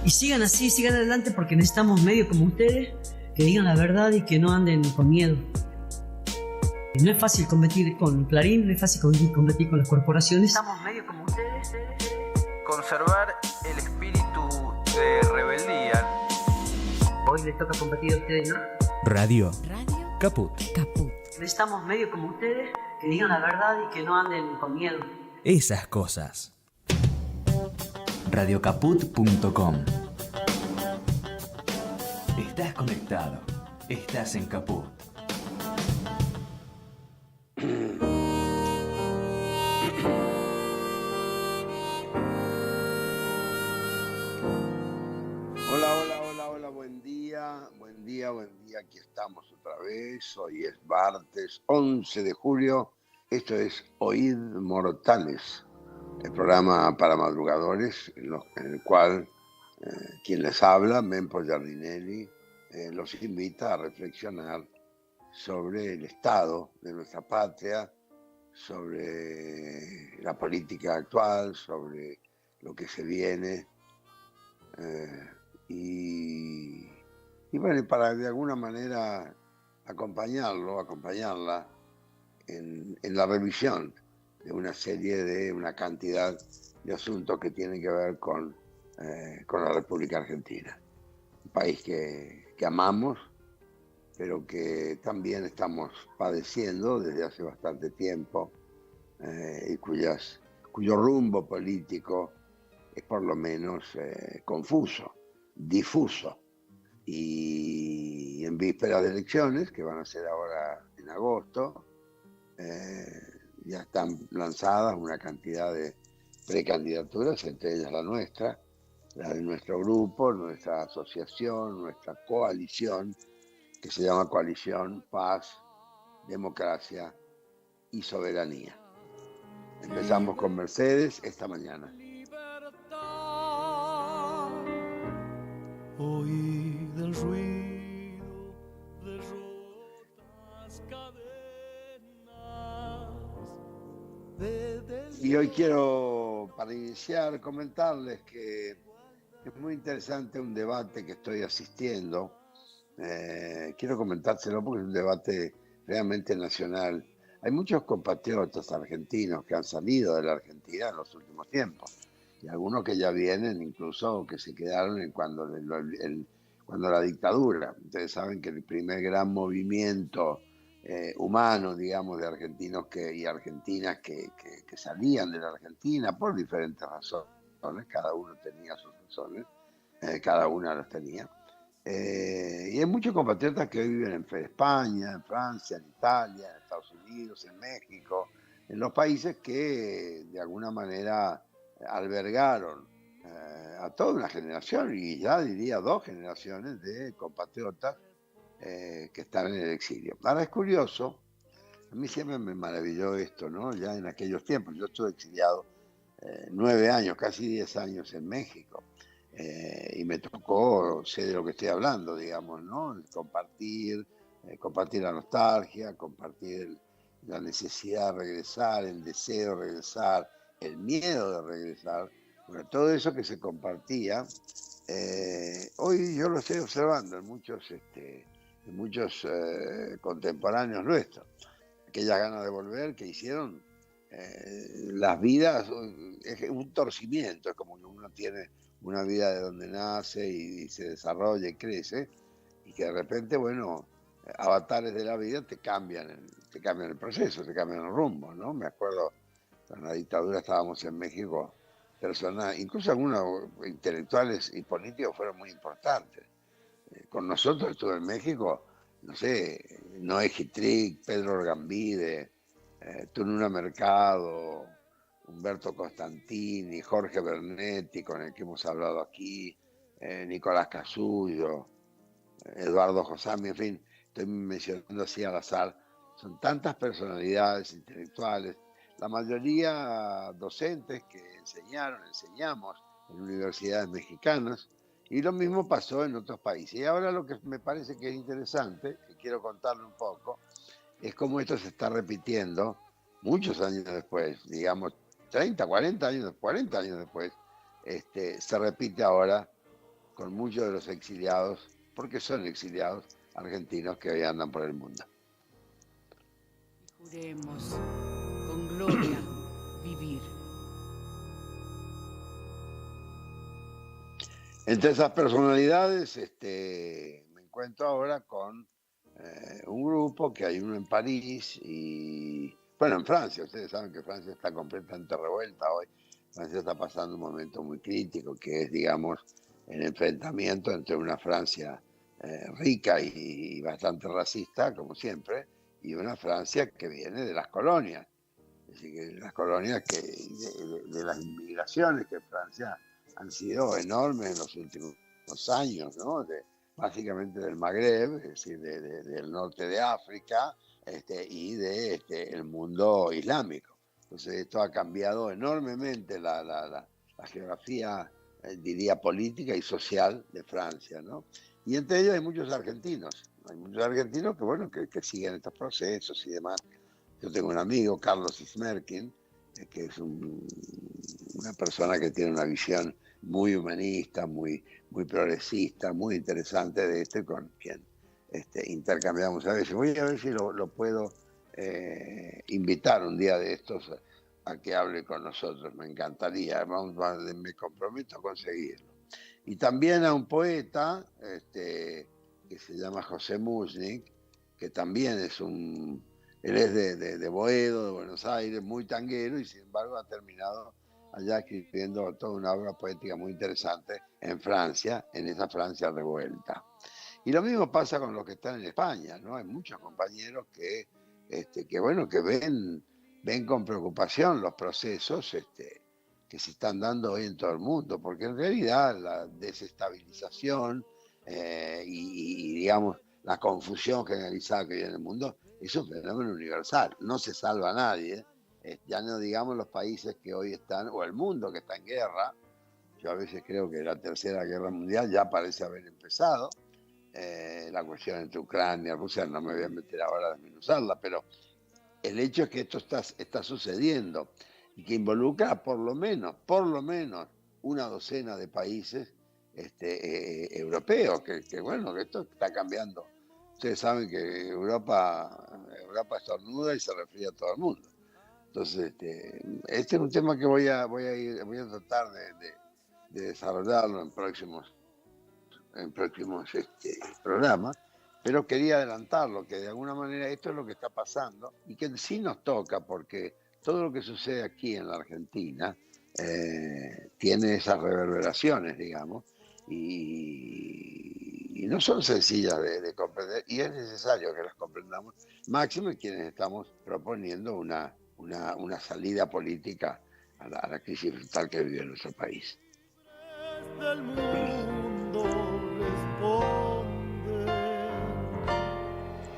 Y sigan así, sigan adelante, porque necesitamos medios como ustedes que digan la verdad y que no anden con miedo. No es fácil competir con Clarín, no es fácil competir con las corporaciones. Estamos medios como ustedes. Conservar el espíritu de rebeldía. Hoy les toca competir a ustedes, ¿no? Radio Caput. Necesitamos medios como ustedes que digan la verdad y que no anden con miedo. Esas cosas. Radiocaput.com. Estás conectado. Estás en Caput. Hola, buen día, aquí estamos otra vez, hoy es martes 11 de julio, esto es Oíd Mortales, el programa para madrugadores, en el cual quien les habla, Mempo Giardinelli, los invita a reflexionar sobre el estado de nuestra patria, sobre la política actual, sobre lo que se viene, y bueno, para de alguna manera acompañarla en la revisión de una cantidad de asuntos que tienen que ver con la República Argentina. Un país que amamos, pero que también estamos padeciendo desde hace bastante tiempo, y cuyo rumbo político es por lo menos confuso, difuso. Y en vísperas de elecciones, que van a ser ahora en agosto, ya están lanzadas una cantidad de precandidaturas, entre ellas la nuestra, la de nuestro grupo, nuestra asociación, nuestra coalición, que se llama Coalición Paz, Democracia y Soberanía. Empezamos con Mercedes esta mañana. Oí del ruido de rotas cadenas. Y hoy quiero, para iniciar, comentarles que es muy interesante un debate que estoy asistiendo. Quiero comentárselo porque es un debate realmente nacional. Hay muchos compatriotas argentinos que han salido de la Argentina en los últimos tiempos. Y algunos que ya vienen, incluso que se quedaron cuando la dictadura. Ustedes saben que el primer gran movimiento humano, digamos, de argentinos y argentinas que salían de la Argentina por diferentes razones, cada uno tenía sus razones, cada una las tenía. Y hay muchos compatriotas que hoy viven en España, en Francia, en Italia, en Estados Unidos, en México, en los países que de alguna manera albergaron a toda una generación, y ya diría 2 generaciones de compatriotas que están en el exilio. Ahora es curioso, a mí siempre me maravilló esto, ¿no? Ya en aquellos tiempos, yo estuve exiliado 9 años, casi 10 años en México, y me tocó, sé de lo que estoy hablando, digamos, ¿no? Compartir la nostalgia, compartir la necesidad de regresar, el deseo de regresar, el miedo de regresar. Bueno, todo eso que se compartía, hoy yo lo estoy observando en muchos contemporáneos nuestros. Aquellas ganas de volver que hicieron las vidas, es un torcimiento, es como que uno tiene una vida de donde nace y se desarrolla y crece, y que de repente, bueno, avatares de la vida te cambian el proceso, te cambian el rumbo, ¿no? Me acuerdo, en la dictadura estábamos en México, personas, incluso algunos intelectuales y políticos fueron muy importantes. Con nosotros estuvo en México, no sé, Noé Gitric, Pedro Orgambide, Tununa Mercado, Humberto Costantini, Jorge Bernetti, con el que hemos hablado aquí, Nicolás Casullo, Eduardo Josami, en fin, estoy mencionando así al azar. Son tantas personalidades intelectuales, la mayoría docentes que enseñamos en universidades mexicanas, y lo mismo pasó en otros países. Y ahora lo que me parece que es interesante, que quiero contarle un poco, es cómo esto se está repitiendo muchos años después, digamos 30, 40 años después, se repite ahora con muchos de los exiliados, porque son exiliados argentinos que hoy andan por el mundo. Juremos con gloria vivir. Entre esas personalidades me encuentro ahora con un grupo que hay uno en París y, bueno, en Francia. Ustedes saben que Francia está completamente revuelta hoy. Francia está pasando un momento muy crítico, que es, digamos, el enfrentamiento entre una Francia rica y bastante racista, como siempre, y una Francia que viene de las colonias. Es decir, que las colonias de las inmigraciones que Francia han sido enormes en los últimos años, ¿no? Básicamente del Magreb, es decir, del norte de África y el mundo islámico. Entonces esto ha cambiado enormemente la geografía, diría, política y social de Francia, ¿no? Y entre ellos hay muchos argentinos que, bueno, que siguen estos procesos y demás. Yo tengo un amigo, Carlos Ismerkin, que es una persona que tiene una visión muy humanista, muy progresista, muy interesante de esto, y con quien intercambiamos a veces. Voy a ver si lo puedo invitar un día de estos a que hable con nosotros, me encantaría, me comprometo a conseguirlo. Y también a un poeta que se llama José Mushnik, que también él es de Boedo, de Buenos Aires, muy tanguero, y sin embargo ha terminado allá escribiendo toda una obra poética muy interesante en Francia, en esa Francia revuelta. Y lo mismo pasa con los que están en España, ¿no? Hay muchos compañeros que ven con preocupación los procesos que se están dando hoy en todo el mundo, porque en realidad la desestabilización y digamos, la confusión generalizada que hay en el mundo es un fenómeno universal, no se salva a nadie, ya no digamos los países que hoy están, o el mundo que está en guerra. Yo a veces creo que la Tercera Guerra Mundial ya parece haber empezado, la cuestión entre Ucrania y Rusia, no me voy a meter ahora a desmenuzarla, pero el hecho es que esto está sucediendo y que involucra por lo menos una docena de países europeos, que bueno, que esto está cambiando. Ustedes saben que Europa estornuda y se resfría a todo el mundo. Entonces, este es un tema que voy a tratar de desarrollarlo en próximos programas, pero quería adelantarlo, que de alguna manera esto es lo que está pasando y que sí nos toca, porque todo lo que sucede aquí en la Argentina tiene esas reverberaciones, digamos, y no son sencillas de comprender, y es necesario que las comprendamos, máximo en quienes estamos proponiendo una salida política a la crisis brutal que vive nuestro país. Desde el mundo responde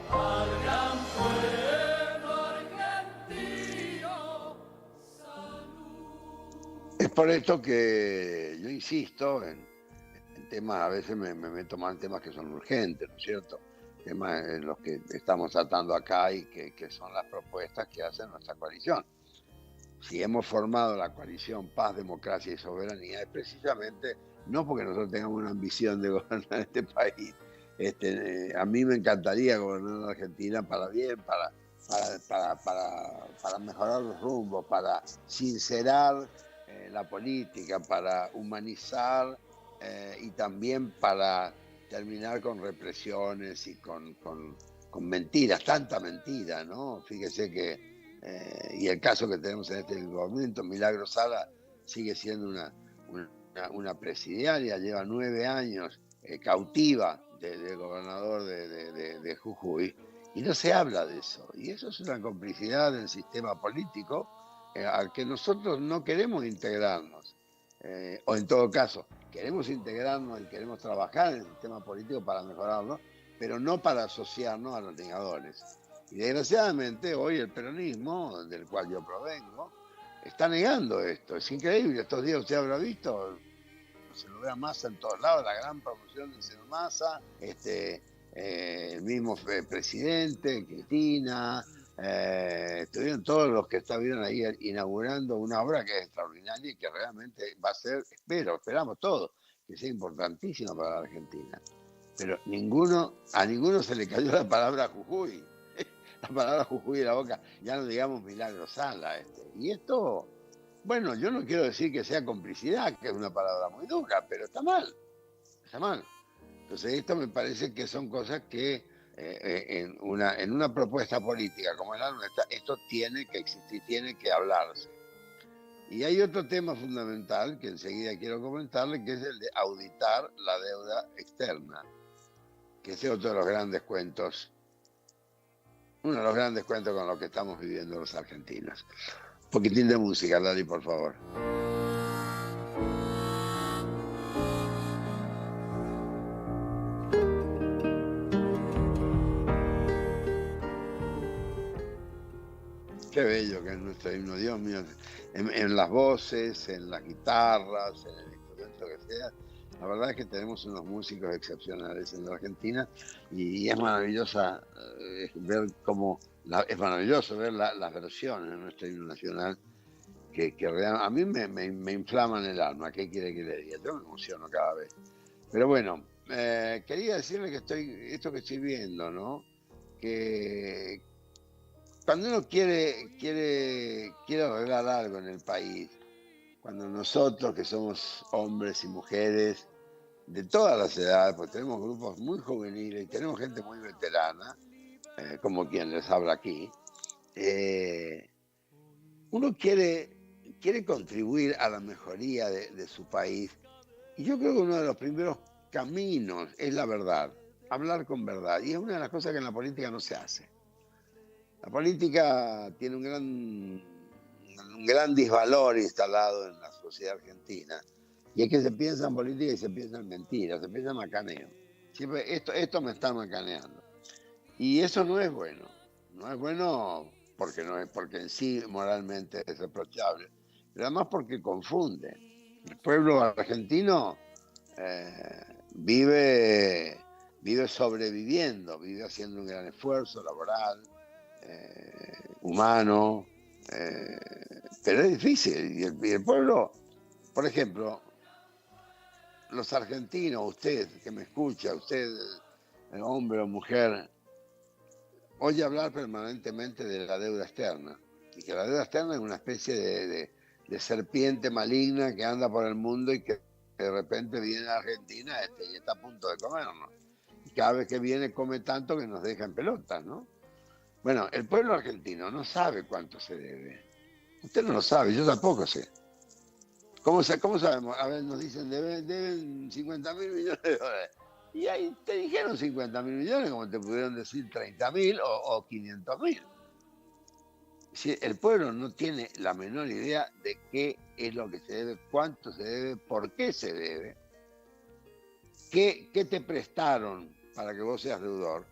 al gran pueblo argentino. Salud. Es por esto que yo insisto en temas, a veces me meto más en temas que son urgentes, ¿no es cierto? Temas en los que estamos tratando acá y que son las propuestas que hace nuestra coalición. Si hemos formado la coalición Paz, Democracia y Soberanía, es precisamente no porque nosotros tengamos una ambición de gobernar este país. A mí me encantaría gobernar la Argentina para bien, para mejorar los rumbos, para sincerar la política, para humanizar y también para terminar con represiones y con mentiras, tanta mentira, ¿no? Fíjese que y el caso que tenemos en este momento, Milagro Sala sigue siendo una presidiaria, lleva 9 años cautiva del gobernador de Jujuy, y no se habla de eso. Y eso es una complicidad del sistema político al que nosotros no queremos integrarnos. O en todo caso, queremos integrarnos y queremos trabajar en el sistema político para mejorarlo, pero no para asociarnos a los negadores. Y desgraciadamente hoy el peronismo, del cual yo provengo, está negando esto. Es increíble. Estos días usted habrá visto, se lo ve a Massa en todos lados, la gran promoción del señor Massa, el mismo presidente, Cristina, estuvieron todos los que estuvieron ahí inaugurando una obra que es extraordinaria y que realmente va a ser, esperamos todos, que sea importantísima para la Argentina. Pero a ninguno se le cayó la palabra Jujuy. La palabra Jujuy de la boca, ya no digamos Milagro Sala. Y esto, bueno, yo no quiero decir que sea complicidad, que es una palabra muy dura, pero está mal. Está mal. Entonces esto me parece que son cosas que en una propuesta política como es la nuestra, esto tiene que existir, tiene que hablarse. Y hay otro tema fundamental que enseguida quiero comentarle, que es el de auditar la deuda externa, que ese es otro de los grandes cuentos, uno de los grandes cuentos con los que estamos viviendo los argentinos. Un poquitín de música, Lali, por favor. Qué bello que es nuestro himno, Dios mío. En las voces, en las guitarras, en el instrumento que sea. La verdad es que tenemos unos músicos excepcionales en la Argentina y es maravillosa ver cómo, es maravilloso ver las versiones de nuestro himno nacional que a mí me inflaman el alma. ¿Qué quiere que le diga? Yo me emociono cada vez. Pero bueno, quería decirle que esto que estoy viendo, ¿no? Que cuando uno quiere arreglar algo en el país, cuando nosotros que somos hombres y mujeres de todas las edades, pues tenemos grupos muy juveniles y tenemos gente muy veterana, como quien les habla aquí, uno quiere contribuir a la mejoría de su país. Y yo creo que uno de los primeros caminos es la verdad, hablar con verdad. Y es una de las cosas que en la política no se hace. La política tiene un gran disvalor instalado en la sociedad argentina. Y es que se piensa en política y se piensa en mentiras, se piensa en macaneo. Siempre esto me está macaneando. Y eso no es bueno. No es bueno porque en sí moralmente es reprochable, pero además porque confunde. El pueblo argentino vive sobreviviendo, vive haciendo un gran esfuerzo laboral, humano, pero es difícil. Y el pueblo, por ejemplo, los argentinos, usted que me escucha, usted, hombre o mujer, oye hablar permanentemente de la deuda externa. Y que la deuda externa es una especie de serpiente maligna que anda por el mundo y que de repente viene a Argentina y está a punto de comernos. Y cada vez que viene come tanto que nos deja en pelotas, ¿no? Bueno, el pueblo argentino no sabe cuánto se debe. Usted no lo sabe, yo tampoco sé. ¿Cómo sabemos? A ver, nos dicen, deben 50.000 millones de dólares. Y ahí te dijeron 50.000 millones, como te pudieron decir 30.000 o 500.000. Si el pueblo no tiene la menor idea de qué es lo que se debe, cuánto se debe, por qué se debe, qué te prestaron para que vos seas deudor.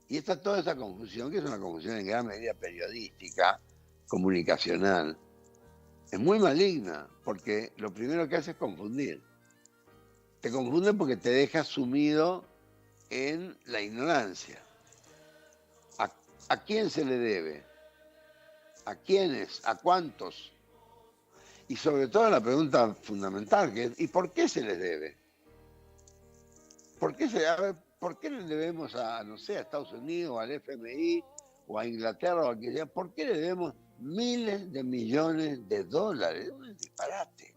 Y está toda esa confusión, que es una confusión en gran medida periodística, comunicacional, es muy maligna, porque lo primero que hace es confundir. Te confunde porque te deja sumido en la ignorancia. ¿A quién se le debe? ¿A quiénes? ¿A cuántos? Y sobre todo la pregunta fundamental, que es ¿y por qué se les debe? ¿Por qué le debemos a Estados Unidos, al FMI o a Inglaterra o a quien sea? ¿Por qué le debemos miles de millones de dólares? Es un disparate.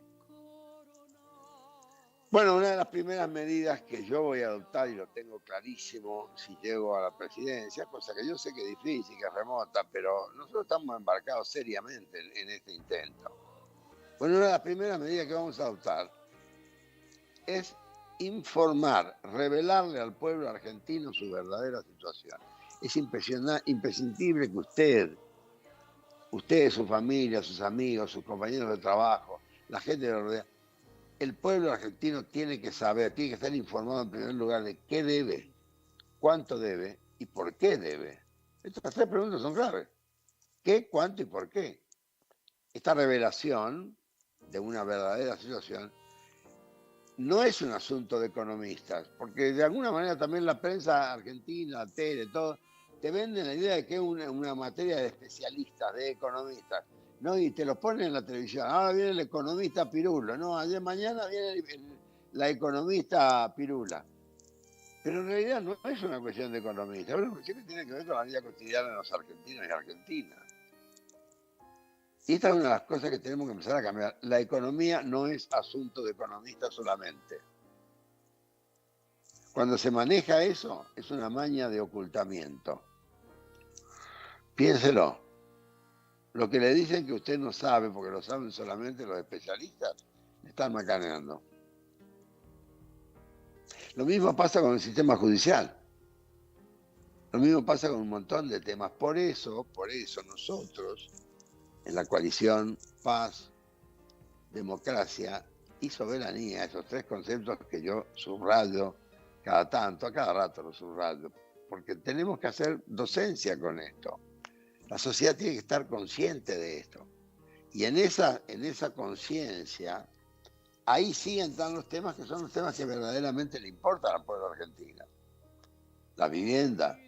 Bueno, una de las primeras medidas que yo voy a adoptar, y lo tengo clarísimo si llego a la presidencia, cosa que yo sé que es difícil, que es remota, pero nosotros estamos embarcados seriamente en este intento. Bueno, una de las primeras medidas que vamos a adoptar es informar, revelarle al pueblo argentino su verdadera situación. Es imprescindible que usted, su familia, sus amigos, sus compañeros de trabajo, la gente que lo rodea, el pueblo argentino tiene que saber, tiene que estar informado en primer lugar de qué debe, cuánto debe y por qué debe. Estas tres preguntas son claves. ¿Qué, cuánto y por qué? Esta revelación de una verdadera situación no es un asunto de economistas, porque de alguna manera también la prensa argentina, la tele, todo, te venden la idea de que es una materia de especialistas, de economistas, ¿no? Y te lo ponen en la televisión. Ahora viene el economista Pirulo, ¿no? Ayer mañana viene la economista Pirula. Pero en realidad no es una cuestión de economista, es una cuestión que tiene que ver con la vida cotidiana de los argentinos y argentinas. Y esta es una de las cosas que tenemos que empezar a cambiar. La economía no es asunto de economistas solamente. Cuando se maneja eso, es una maña de ocultamiento. Piénselo. Lo que le dicen que usted no sabe, porque lo saben solamente los especialistas, le están macaneando. Lo mismo pasa con el sistema judicial. Lo mismo pasa con un montón de temas. Por eso nosotros, en la coalición Paz, Democracia y Soberanía, esos tres conceptos que yo subrayo cada tanto, a cada rato los subrayo, porque tenemos que hacer docencia con esto. La sociedad tiene que estar consciente de esto. Y en esa conciencia, ahí sí entran los temas que son los temas que verdaderamente le importan al pueblo argentino. La vivienda,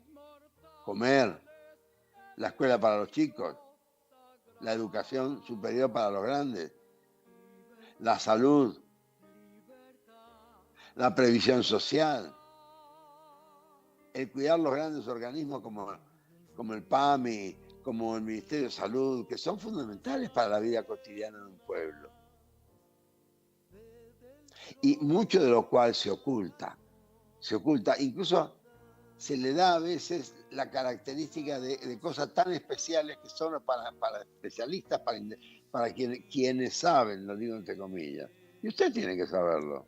comer, la escuela para los chicos, la educación superior para los grandes, la salud, la previsión social, el cuidar los grandes organismos como el PAMI, como el Ministerio de Salud, que son fundamentales para la vida cotidiana de un pueblo. Y mucho de lo cual se oculta, incluso se le da a veces la característica de cosas tan especiales que son para especialistas, para quienes saben, lo digo entre comillas. Y usted tiene que saberlo.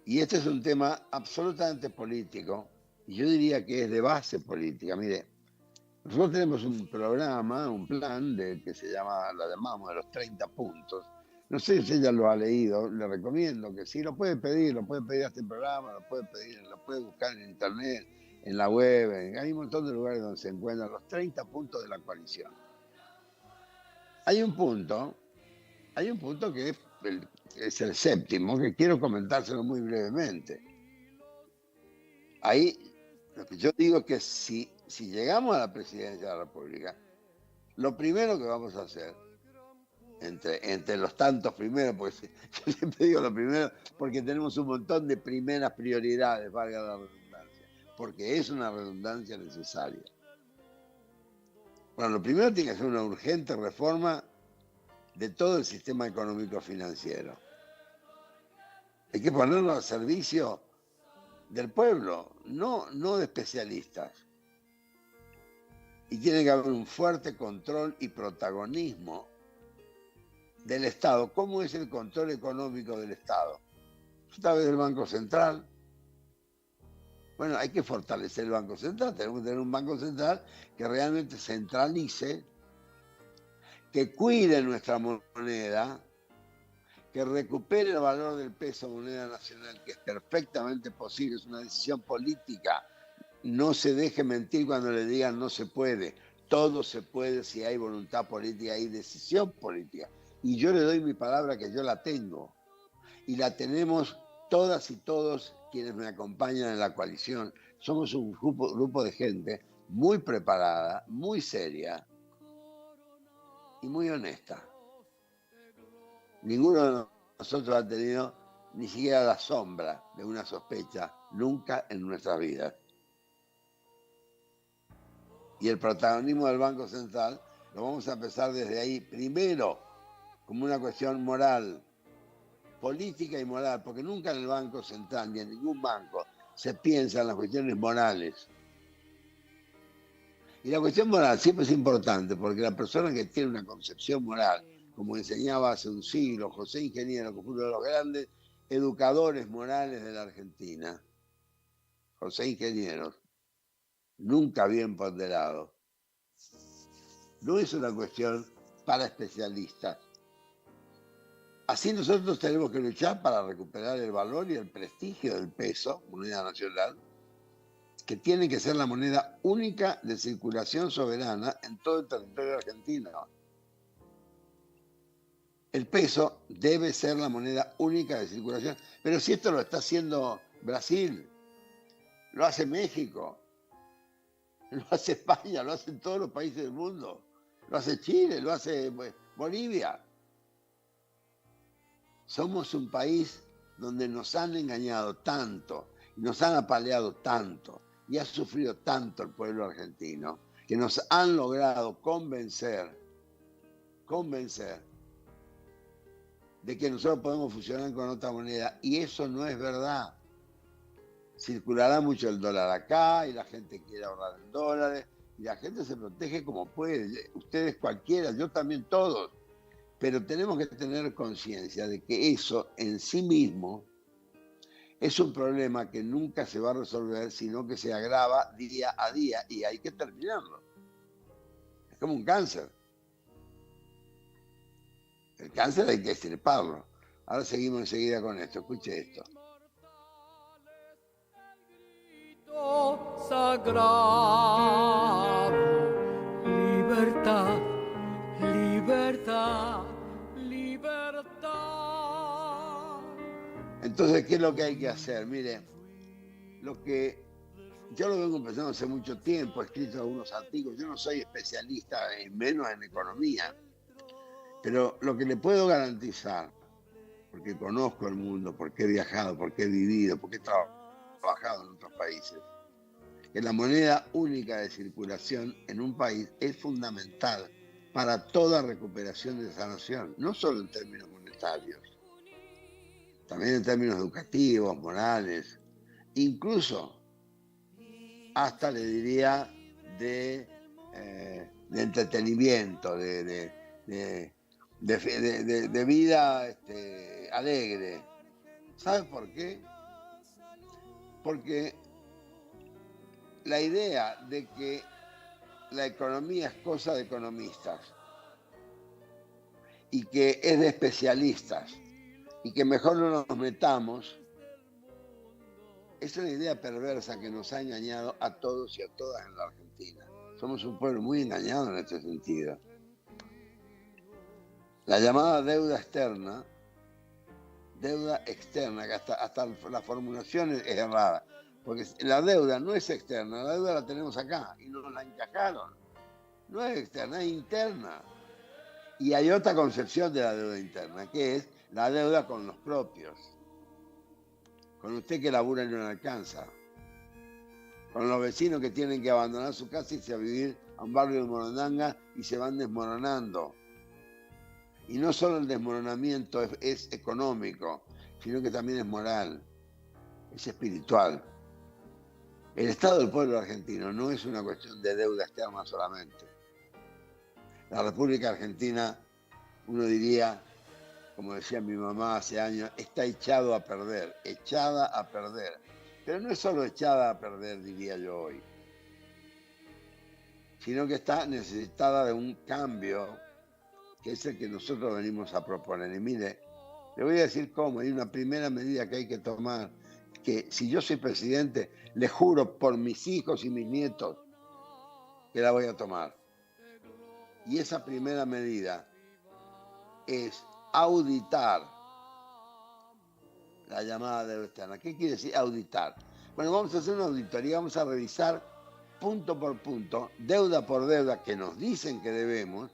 Y este es un tema absolutamente político, y yo diría que es de base política. Mire, nosotros tenemos un programa, un plan que lo llamamos de los 30 puntos. No sé si ella lo ha leído, le recomiendo que sí, lo puede pedir a este programa, lo puede buscar en internet, en la web, hay un montón de lugares donde se encuentran los 30 puntos de la coalición. Hay un punto que es el séptimo, que quiero comentárselo muy brevemente. Ahí, lo que yo digo es que si llegamos a la presidencia de la República, lo primero que vamos a hacer, entre los tantos primeros, porque yo siempre digo lo primero, porque tenemos un montón de primeras prioridades, valga la redundancia, porque es una redundancia necesaria. Bueno, lo primero tiene que ser una urgente reforma de todo el sistema económico-financiero. Hay que ponerlo al servicio del pueblo, no de especialistas. Y tiene que haber un fuerte control y protagonismo del Estado. ¿Cómo es el control económico del Estado? A través del Banco Central. Bueno, hay que fortalecer el Banco Central. Tenemos que tener un Banco Central que realmente centralice, que cuide nuestra moneda, que recupere el valor del peso moneda nacional, que es perfectamente posible, es una decisión política. No se deje mentir cuando le digan no se puede. Todo se puede si hay voluntad política y decisión política. Y yo le doy mi palabra que yo la tengo. Y la tenemos todas y todos quienes me acompañan en la coalición. Somos un grupo de gente muy preparada, muy seria y muy honesta. Ninguno de nosotros ha tenido ni siquiera la sombra de una sospecha nunca en nuestras vidas. Y el protagonismo del Banco Central lo vamos a empezar desde ahí, primero como una cuestión moral, política y moral, porque nunca en el Banco Central ni en ningún banco se piensa en las cuestiones morales. Y la cuestión moral siempre es importante, porque la persona que tiene una concepción moral, como enseñaba hace un siglo José Ingeniero, que fue uno de los grandes educadores morales de la Argentina, José Ingeniero, nunca bien ponderado. No es una cuestión para especialistas. Así nosotros tenemos que luchar para recuperar el valor y el prestigio del peso, moneda nacional, que tiene que ser la moneda única de circulación soberana en todo el territorio argentino. El peso debe ser la moneda única de circulación. Pero si esto lo está haciendo Brasil, lo hace México, lo hace España, lo hacen todos los países del mundo, lo hace Chile, lo hace Bolivia. Somos un país donde nos han engañado tanto, nos han apaleado tanto y ha sufrido tanto el pueblo argentino, que nos han logrado convencer de que nosotros podemos funcionar con otra moneda, y eso no es verdad. Circulará mucho el dólar acá y la gente quiere ahorrar en dólares y la gente se protege como puede. Ustedes cualquiera, yo también, todos. Pero tenemos que tener conciencia de que eso en sí mismo es un problema que nunca se va a resolver, sino que se agrava día a día y hay que terminarlo. Es como un cáncer. El cáncer hay que extirparlo. Ahora seguimos enseguida con esto. Escuche esto. Sagrado, libertad, libertad, libertad. Entonces, ¿qué es lo que hay que hacer? Mire, lo que yo lo vengo pensando hace mucho tiempo, he escrito algunos artículos, yo no soy especialista, menos en economía, pero lo que le puedo garantizar, porque conozco el mundo, porque he viajado, porque he vivido, porque he trabajado en otros países, que la moneda única de circulación en un país es fundamental para toda recuperación de esa nación, no solo en términos monetarios, también en términos educativos, morales, incluso hasta le diría de entretenimiento, de vida alegre. ¿Sabes por qué? Porque la idea de que la economía es cosa de economistas y que es de especialistas y que mejor no nos metamos, es una idea perversa que nos ha engañado a todos y a todas en la Argentina. Somos un pueblo muy engañado en este sentido. La llamada deuda externa, que hasta la formulación es errada, porque la deuda no es externa, la deuda la tenemos acá y nos la encajaron. No es externa, es interna. Y hay otra concepción de la deuda interna, que es la deuda con los propios. Con usted que labura y no le alcanza. Con los vecinos que tienen que abandonar su casa y irse a vivir a un barrio de Morondanga y se van desmoronando. Y no solo el desmoronamiento es económico, sino que también es moral, es espiritual. El estado del pueblo argentino no es una cuestión de deuda externa solamente. La República Argentina, uno diría, como decía mi mamá hace años, está echada a perder. Pero no es solo echada a perder, diría yo hoy, sino que está necesitada de un cambio, que es el que nosotros venimos a proponer. Y mire, le voy a decir cómo, hay una primera medida que hay que tomar, que si yo soy presidente, le juro por mis hijos y mis nietos que la voy a tomar. Y esa primera medida es auditar la llamada deuda externa. ¿Qué quiere decir auditar? Bueno, vamos a hacer una auditoría, vamos a revisar punto por punto, deuda por deuda, que nos dicen que debemos,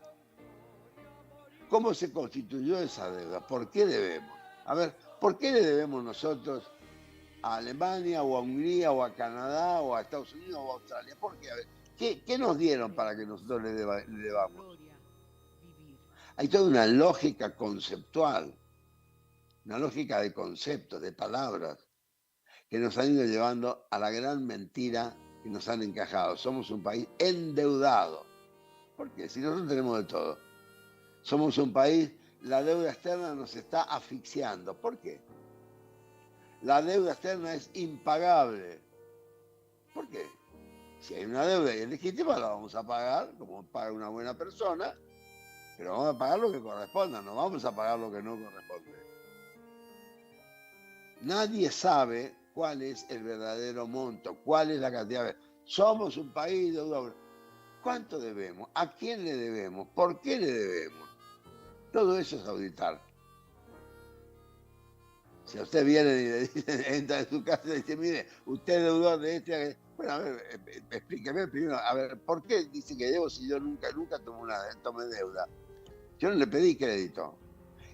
cómo se constituyó esa deuda, por qué debemos. A ver, ¿por qué le debemos nosotros a Alemania o a Hungría o a Canadá o a Estados Unidos o a Australia? ¿Por qué? A ver, ¿qué nos dieron para que nosotros le debamos? Hay toda una lógica conceptual, una lógica de conceptos, de palabras, que nos han ido llevando a la gran mentira que nos han encajado. Somos un país endeudado. ¿Por qué? Si nosotros tenemos de todo. Somos un país, la deuda externa nos está asfixiando. ¿Por qué? La deuda externa es impagable. ¿Por qué? Si hay una deuda y es legítima, la vamos a pagar, como paga una buena persona, pero vamos a pagar lo que corresponda, no vamos a pagar lo que no corresponde. Nadie sabe cuál es el verdadero monto, cuál es la cantidad. Somos un país deudor. ¿Cuánto debemos? ¿A quién le debemos? ¿Por qué le debemos? Todo eso es auditar. Si a usted viene y le dice, entra en su casa y dice, mire, usted es deudor de este. Bueno, a ver, explíqueme primero, a ver, ¿por qué dice que debo si yo nunca tomé deuda? Yo no le pedí crédito.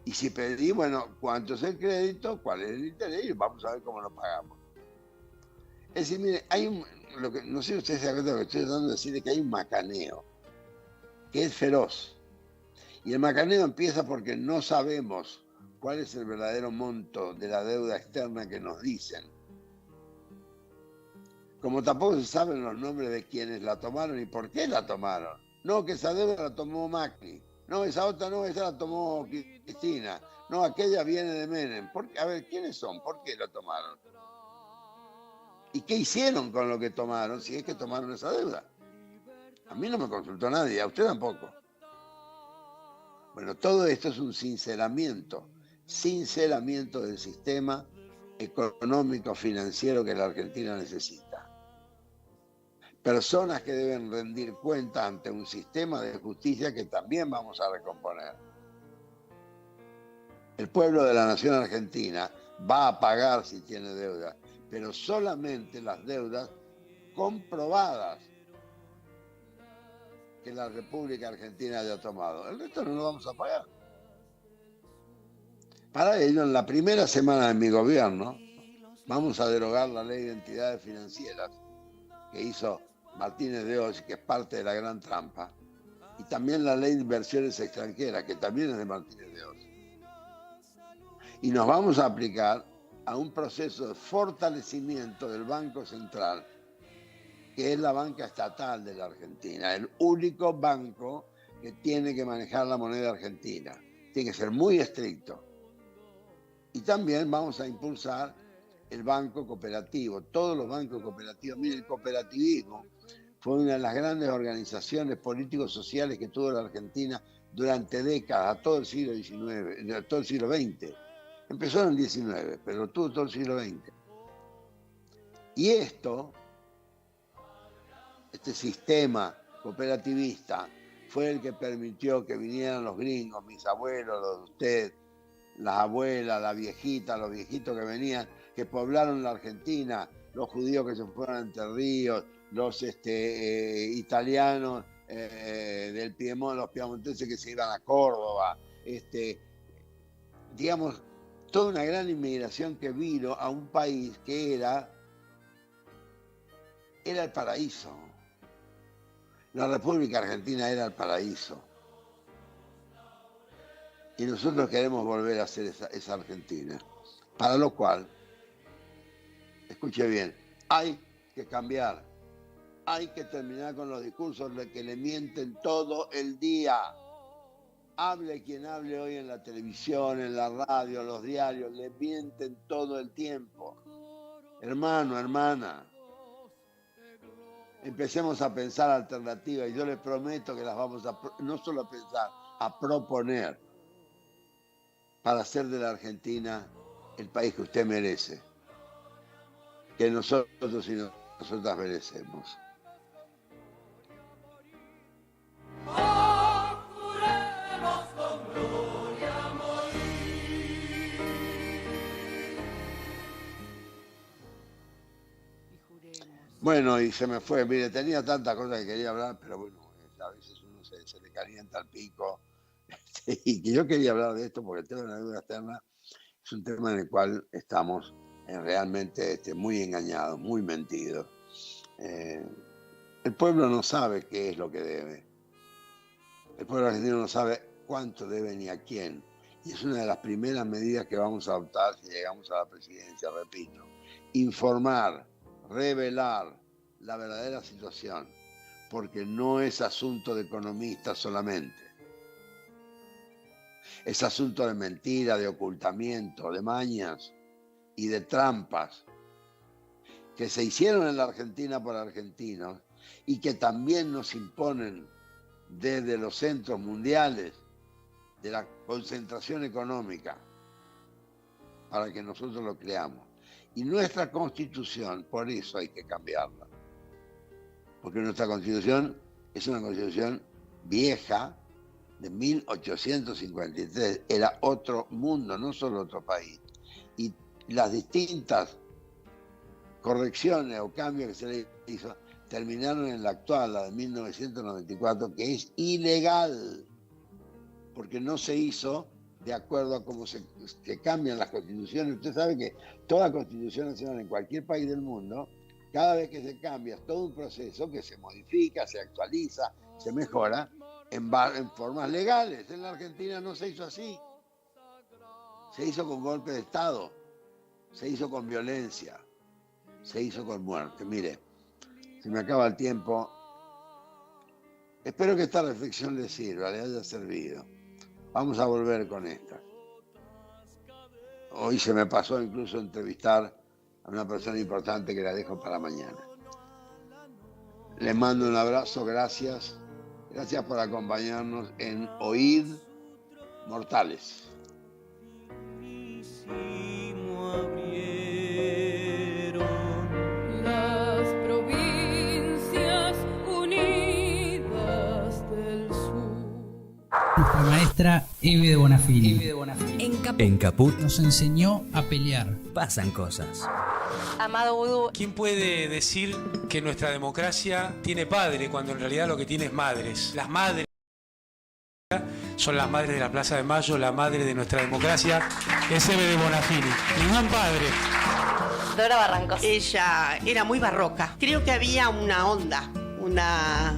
Y si pedí, bueno, ¿cuánto es el crédito? ¿Cuál es el interés? Y vamos a ver cómo lo pagamos. Es decir, mire, no sé si ustedes se acuerdan de lo que estoy tratando de decir, es que hay un macaneo, que es feroz. Y el macaneo empieza porque no sabemos cuál es el verdadero monto de la deuda externa que nos dicen. Como tampoco se saben los nombres de quienes la tomaron y por qué la tomaron. No, que esa deuda la tomó Macri. No, esa otra no, esa la tomó Cristina. No, aquella viene de Menem. A ver, ¿quiénes son? ¿Por qué la tomaron? ¿Y qué hicieron con lo que tomaron si es que tomaron esa deuda? A mí no me consultó nadie, a usted tampoco. Bueno, todo esto es un sinceramiento del sistema económico, financiero que la Argentina necesita. Personas que deben rendir cuenta ante un sistema de justicia que también vamos a recomponer. El pueblo de la nación argentina va a pagar si tiene deuda, pero solamente las deudas comprobadas que la República Argentina haya tomado. El resto no lo vamos a pagar. Para ello, en la primera semana de mi gobierno, vamos a derogar la ley de entidades financieras que hizo Martínez de Oz, que es parte de la gran trampa, y también la ley de inversiones extranjeras, que también es de Martínez de Oz. Y nos vamos a aplicar a un proceso de fortalecimiento del Banco Central, que es la banca estatal de la Argentina, el único banco que tiene que manejar la moneda argentina. Tiene que ser muy estricto. Y también vamos a impulsar el banco cooperativo, todos los bancos cooperativos. Mire, el cooperativismo fue una de las grandes organizaciones políticos sociales que tuvo la Argentina durante décadas, a todo el siglo XIX, todo el siglo XX. Empezó en el XIX, pero tuvo todo el siglo XX. Y este sistema cooperativista fue el que permitió que vinieran los gringos, mis abuelos, los de usted, las abuelas, las viejitas, los viejitos que venían, que poblaron la Argentina, los judíos que se fueron a Entre Ríos, los italianos del Piemonte, los piemonteses que se iban a Córdoba, digamos, toda una gran inmigración que vino a un país que era el paraíso. La República Argentina era el paraíso. Y nosotros queremos volver a ser esa Argentina. Para lo cual, escuche bien, hay que cambiar. Hay que terminar con los discursos de que le mienten todo el día. Hable quien hable hoy en la televisión, en la radio, en los diarios, le mienten todo el tiempo. Hermano, hermana, empecemos a pensar alternativas y yo les prometo que las vamos a, no solo a pensar, a proponer para hacer de la Argentina el país que usted merece, que nosotros y nosotras merecemos. Bueno, y se me fue. Mire, tenía tantas cosas que quería hablar, pero bueno, a veces uno se le calienta el pico. Y que yo quería hablar de esto porque el tema de la deuda externa es un tema en el cual estamos realmente muy engañados, muy mentidos. El pueblo no sabe qué es lo que debe. El pueblo argentino no sabe cuánto debe ni a quién. Y es una de las primeras medidas que vamos a adoptar si llegamos a la presidencia, repito. Informar, revelar la verdadera situación, porque no es asunto de economistas solamente. Es asunto de mentira, de ocultamiento, de mañas y de trampas que se hicieron en la Argentina por argentinos y que también nos imponen desde los centros mundiales de la concentración económica para que nosotros lo creamos. Y nuestra Constitución, por eso hay que cambiarla. Porque nuestra Constitución es una Constitución vieja, de 1853, era otro mundo, no solo otro país. Y las distintas correcciones o cambios que se le hizo terminaron en la actual, la de 1994, que es ilegal, porque no se hizo de acuerdo a cómo se cambian las constituciones. Usted sabe que toda constitución nacional en cualquier país del mundo, cada vez que se cambia, es todo un proceso que se modifica, se actualiza, se mejora en formas legales. En la Argentina no se hizo así. Se hizo con golpe de Estado, se hizo con violencia, se hizo con muerte. Mire, se me acaba el tiempo. Espero que esta reflexión le sirva, le haya servido. Vamos a volver con esta. Hoy se me pasó incluso entrevistar a una persona importante que la dejo para mañana. Les mando un abrazo, gracias. Gracias por acompañarnos en Oíd Mortales. Las provincias unidas del sur. Nuestra maestra Eve de Bonafini. En Caput Nos enseñó a pelear. pasan cosas. Amado Vudú. ¿Quién puede decir que nuestra democracia tiene padre cuando en realidad lo que tiene es madres? Las madres son las madres de la Plaza de Mayo, la madre de nuestra democracia es Eve de Bonafini. Ningún padre. Dora Barrancos. Ella era muy barroca. Creo que había una onda, una